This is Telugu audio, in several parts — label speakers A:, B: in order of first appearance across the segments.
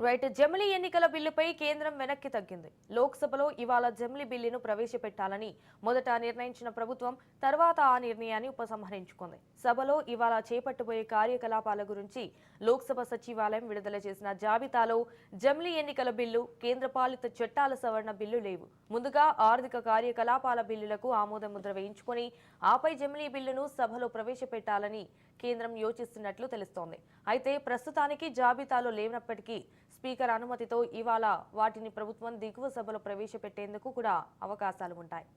A: రైట్ జమిలీ ఎన్నికల బిల్లుపై కేంద్రం వెనక్కి తగ్గింది. లోక్సభలో ఇవాళ జమిలీ బిల్లును ప్రవేశపెట్టాలని మొదట నిర్ణయించిన ప్రభుత్వం తర్వాత ఆ నిర్ణయాన్ని ఉపసంహరించుకుంది. సభలో ఇవాళ చేపట్టబోయే కార్యకలాపాల గురించి లోక్సభ సచివాలయం విడుదల చేసిన జాబితాలో జమిలీ ఎన్నికల బిల్లు, కేంద్రపాలిత చట్టాల సవరణ బిల్లు లేవు. ముందుగా ఆర్థిక కార్యకలాపాల బిల్లులకు ఆమోద ముద్ర వేయించుకుని ఆపై జమిలీ బిల్లును సభలో ప్రవేశపెట్టాలని కేంద్రం యోచిస్తున్నట్లు తెలుస్తోంది. అయితే ప్రస్తుతానికి జాబితాలో లేనప్పటికీ స్పీకర్ అనుమతితో ఇవాళ వాటిని ప్రభుత్వం దిగువ సభలో ప్రవేశపెట్టేందుకు కూడా అవకాశాలు ఉంటాయి.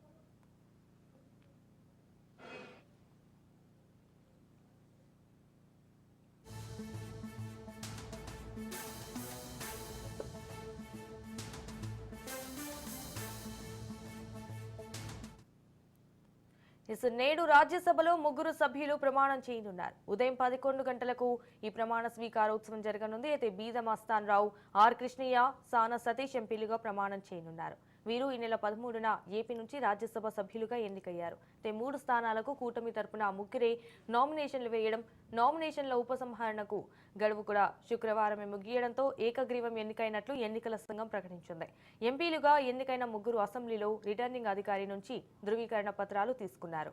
A: నేడు రాజ్యసభలో ముగ్గురు సభ్యులు ప్రమాణం చేయనున్నారు. ఉదయం 11 గంటలకు ఈ ప్రమాణ స్వీకారోత్సవం జరగనుంది. అయితే బీద మస్తాన్ రావు, ఆర్ కృష్ణయ్య, సానా సతీష్ ఎంపీలుగా ప్రమాణం చేయనున్నారు. వీరు ఈ నెల 13న ఏపీ నుంచి రాజ్యసభ సభ్యులుగా ఎన్నికయ్యారు. అయితే 3 స్థానాలకు కూటమి తరపున ముగ్గురే నామినేషన్లు వేయడం, నామినేషన్ల ఉపసంహరణకు గడువు కూడా శుక్రవారమే ముగియడంతో ఏకగ్రీవం ఎన్నికైనట్లు ఎన్నికల సంఘం ప్రకటించింది. ఎంపీలుగా ఎన్నికైన ముగ్గురు అసెంబ్లీలో రిటర్నింగ్ అధికారి నుంచి ధృవీకరణ పత్రాలు తీసుకున్నారు.